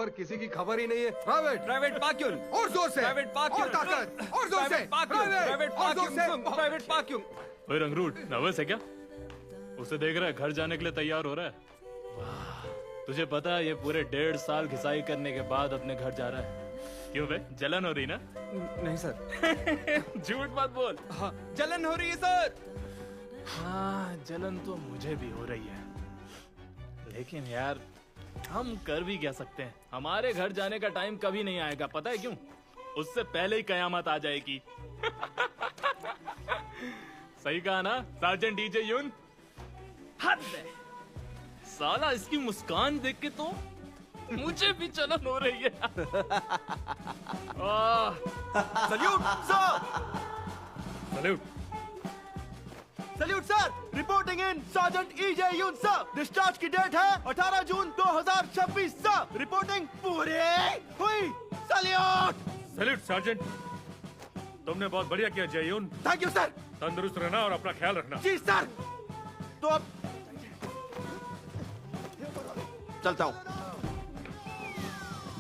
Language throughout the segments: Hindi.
और किसी की खबर ही नहीं है। प्राइवेट प्राइवेट पाक्यून, और जोर से, प्राइवेट पाक्यून, और ताकत, और जोर से, प्राइवेट और जोर से। पाक्यून, प्राइवेट पाक्यून। ओए रंगरूट, नर्वस है क्या? उसे देख रहा है घर जाने के लिए तैयार हो रहा है। वाह, तुझे पता है ये पूरे 1.5 साल घिसाई करने के बाद अपने घर जा रहा है। क्यों बे, जलन हो रही ना? नहीं सर। झूठ मत बोल। हाँ, जलन हो रही है सर। हाँ, जलन तो मुझे भी हो रही है, लेकिन यार हम कर भी क्या सकते हैं? हमारे घर जाने का टाइम कभी नहीं आएगा, पता है क्यों? उससे पहले ही कयामत आ जाएगी। सही कहा ना सार्जेंट डीजे यून? हद है साला, इसकी मुस्कान देख के तो मुझे भी जलन हो रही है। Salute sir, salute. Salute sir. Reporting in sergeant EJ Yoon sir. Discharge की डेट है 18 जून 2026 सर। रिपोर्टिंग पूरी हुई। सल्यूट। सैल्यूट सार्जेंट, तुमने बहुत बढ़िया किया जयून। Thank you sir. तंदुरुस्त रहना और अपना ख्याल रखना। जी सर। तो अब चलता हूँ।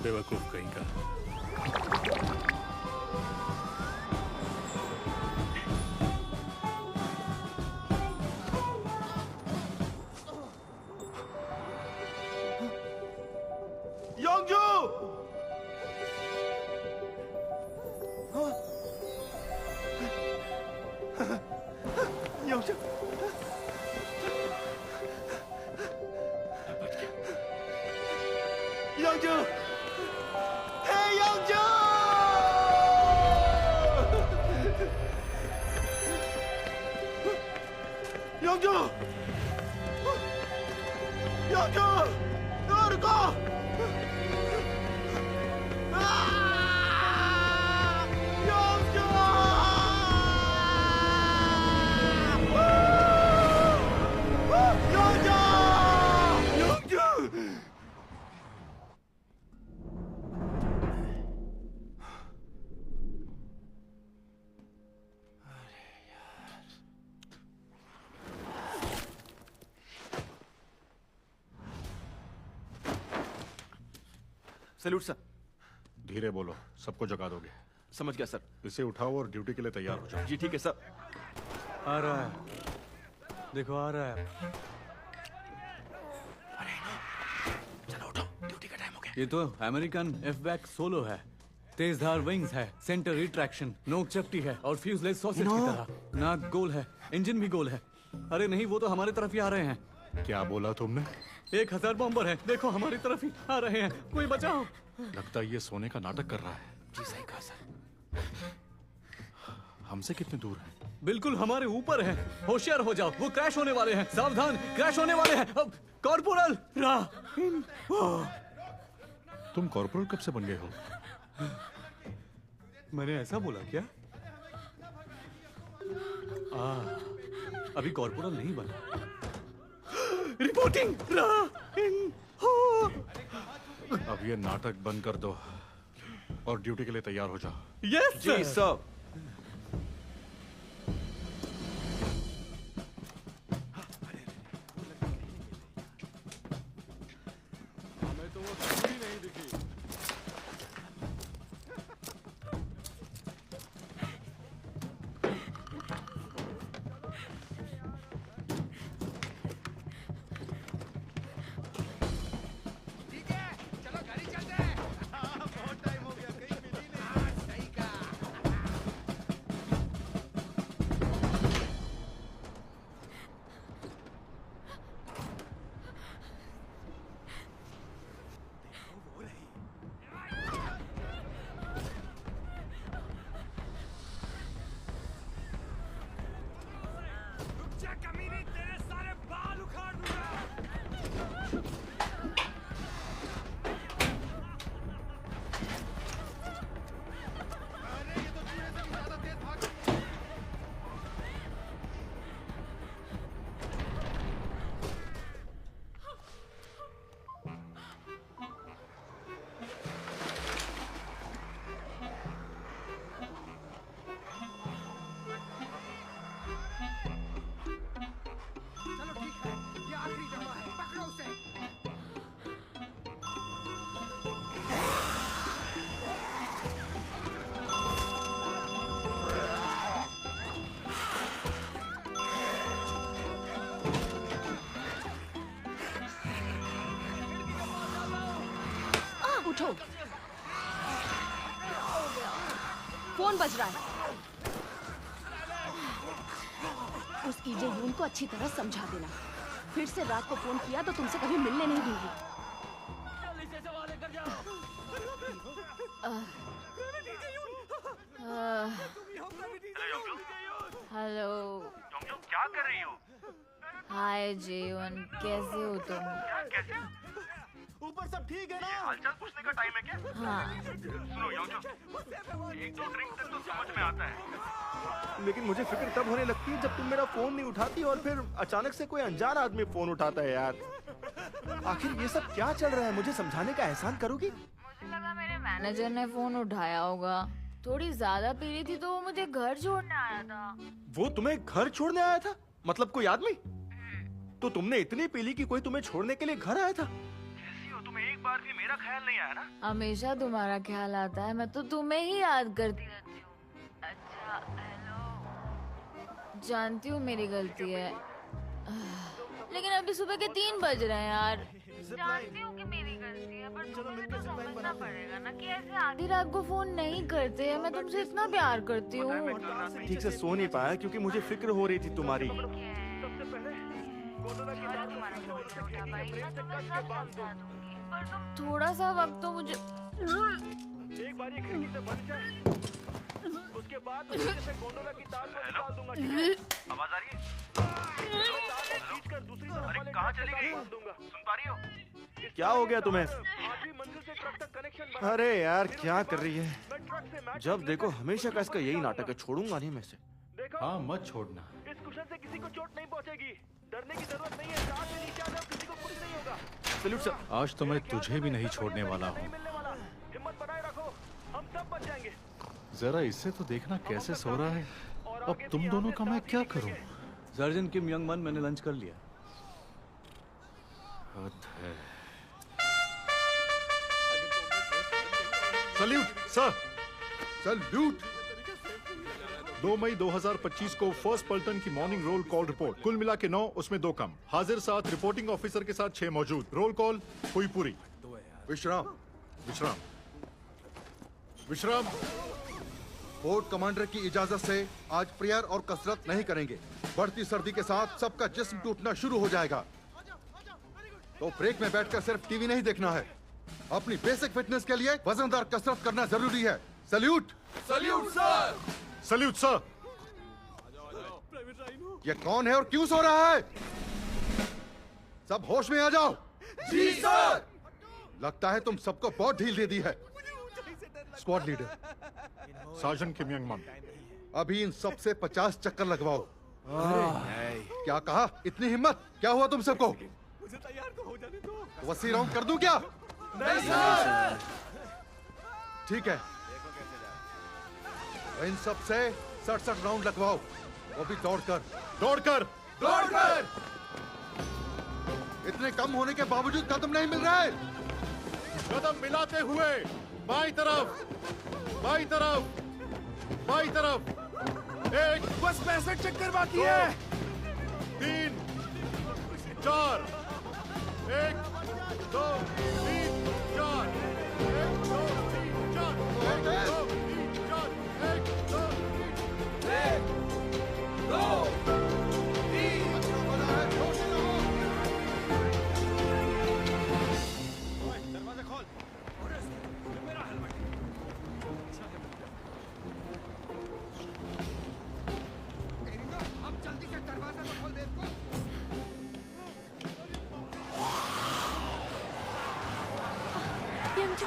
बेवकूफ कहीं का। योंगजू। योंगजू। योंगजू। हे योंगजू। योंगजू। योंगजू। रुको। Salute sir. धीरे बोलो, सबको जगा दोगे। समझ गया सर। इसे उठाओ और ड्यूटी के लिए तैयार हो जाओ। जी ठीक है सर। आ रहा है, देखो आ रहा है। चलो उठो, ड्यूटी का टाइम हो गया। ये तो अमेरिकन एफ-बैक सोलो है। तेजधार विंग्स है, सेंटर रिट्रैक्शन, नोक चपटी है और फ्यूजलेज सॉसेज की तरह। नाक गोल है, इंजन भी गोल है। अरे नहीं, वो तो हमारी तरफ ही आ रहे हैं। क्या बोला तुमने? 1000 बॉम्बर है, देखो हमारी तरफ ही आ रहे हैं। कोई बचाओ। लगता है ये सोने का नाटक कर रहा है। जी सही कहा सर। हमसे कितने दूर है? बिल्कुल हमारे ऊपर है। होशियार हो जाओ, वो क्रैश होने वाले हैं। सावधान, क्रैश होने वाले हैं। अब कॉर्पोरल तुम कॉर्पोरल कब से बन गए हो? मैंने ऐसा बोला क्या? अभी कॉर्पोरल नहीं बना। रिपोर्टिंग। अब ये नाटक बंद कर दो और ड्यूटी के लिए तैयार हो जाओ। यस जी सर। उठो। फोन बज रहा है। उस ईजे यून को अच्छी तरह समझा देना। फिर से रात को फोन किया तो तुमसे कभी मिलने नहीं दूंगी। हेलो, क्या कर रही हो? हाय जेवन, कैसे हो तुम? कैसे? ऊपर सब ठीक है ना? हालचाल पूछने का टाइम है क्या? हाँ, सुनो योंजो, एक दो ड्रिंक तक तो समझ में आता है, लेकिन मुझे फिक्र तब होने लगती है जब तुम मेरा फोन नहीं उठाती और फिर अचानक से कोई अनजान आदमी फोन उठाता है यार। आखिर ये सब क्या चल रहा है, मुझे समझाने का एहसान करोगी? मुझे लगा मेरे मैनेजर ने फोन उठाया होगा। थोड़ी ज्यादा पी रही थी तो वो मुझे घर छोड़ने आया था। वो तुम्हें घर छोड़ने आया था? मतलब कोई आदमी? तो तुमने इतनी पी ली कि कोई तुम्हें छोड़ने के लिए घर आया था? कैसी हो, तुम्हें एक बार भी मेरा ख्याल नहीं आया ना? हमेशा तुम्हारा ख्याल आता है, मैं तो तुम्हें ही याद करती रहती हूँ। अच्छा, हेलो, जानती हूँ मेरी गलती है, लेकिन अभी सुबह के 3 बज रहे हैं यार। जानती हूँ कि मेरी गलती है, पर तुम्हें भी तो समझना पड़ेगा ना कि ऐसे आधी रात को फोन नहीं करते हैं। मैं तुमसे इतना प्यार करती हूँ। ठीक से सो नहीं पाया क्योंकि मुझे फिक्र हो रही थी तुम्हारी। थोड़ा सा वक्त तो मुझे। एक बार ये खिड़की से बंद जाए, उसके बाद से गोंडोला की तार को निकाल दूंगा, ठीक है? आवाज आ रही है? खींचकर दूसरी तरफ वाले कहां चली गई? सुन पा रही हो? क्या हो गया तुम्हें? आखिरी मंजिल से ट्रक तक कनेक्शन। अरे यार क्या कर रही है? जब देखो हमेशा का इसका यही नाटक है, छोड़ूंगा नहीं मैं इसे। हाँ मत छोड़ना। इस कुशन से किसी को चोट नहीं पहुंचेगी, डरने की जरूरत नहीं है। कार से नीचे आ जाओ, किसी को कुछ नहीं होगा। Salute sir. आज तो मैं तुझे भी नहीं छोड़ने वाला हूँ। हिम्मत बनाए रखो, हम सब बच जाएंगे। जरा इससे तो देखना कैसे सो रहा है। अब तुम दोनों का मैं क्या करूं? सर्जन किम यंग मन, मैंने लंच कर लिया। हद है। Salute sir, salute. 2 मई 2025 को फर्स्ट पल्टन की मॉर्निंग रोल कॉल रिपोर्ट। कुल मिला के 9, उसमें 2 कम। हाजिर 7, रिपोर्टिंग ऑफिसर के साथ 6 मौजूद। रोल कॉल हुई पूरी। विश्राम। विश्राम। विश्राम। बोर्ड कमांडर की इजाजत से आज प्रेयर और कसरत नहीं करेंगे। बढ़ती सर्दी के साथ सबका जिस्म टूटना शुरू हो जाएगा, तो ब्रेक में बैठकर सिर्फ टीवी नहीं देखना है। अपनी बेसिक फिटनेस के लिए वजनदार कसरत करना जरूरी है। Salute. Salute sir. Salute sir. ये कौन है और क्यों सो रहा है? सब होश में आ जाओ। जी सर। लगता है तुम सबको बहुत ढील दे दी है। स्क्वाड लीडर सार्जन किम यंग मन, अभी इन सबसे 50 चक्कर लगवाओ। क्या कहा? इतनी हिम्मत? क्या हुआ तुम सबको? मुझे तैयार तो हो जाने दो। वसी राउंड कर दूं क्या? नहीं सर। ठीक है, इन सब से 67 राउंड लगवाओ, वो भी दौड़कर। दौड़कर। दौड़कर। इतने कम होने के बावजूद कदम नहीं मिल रहा है। कदम मिलाते हुए बाईं तरफ, बाईं तरफ, बाईं तरफ। 1, बस 65 चक्कर बाकी है। 3, 4, 1, 2, 3, 4, 1, 2, 3, 4, 1, 2, 3, 4, 1, 2, 3, 1, 2, 3। अच्छा बना है, जोर से रहो। दरवाजा खोल। मेरा हेलमेट। अब जल्दी से दरवाजा तो खोल दे इसको। यंजू,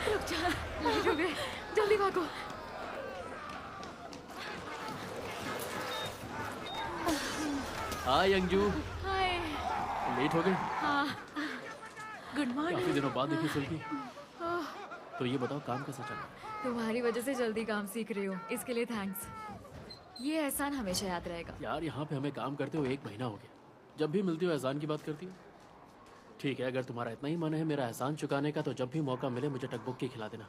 रुक जा, लेट हो गए, जल्दी भागो। हाय अंजू, हाय। लेट हो गए? हाँ, गुड काफी मॉर्निंग। दिनों बाद देखी सेल्फी। तो ये बताओ काम कैसा चल रहा है? तुम्हारी वजह से जल्दी काम सीख रही हो, इसके लिए थैंक्स। ये एहसान हमेशा याद रहेगा। यार यहाँ पे हमें काम करते हुए 1 महीना हो गया। जब भी मिलती हो एहसान की बात करती हो। ठीक है, अगर तुम्हारा इतना ही मन है मेरा एहसान चुकाने का, तो जब भी मौका मिले मुझे टकबुक्की खिला देना।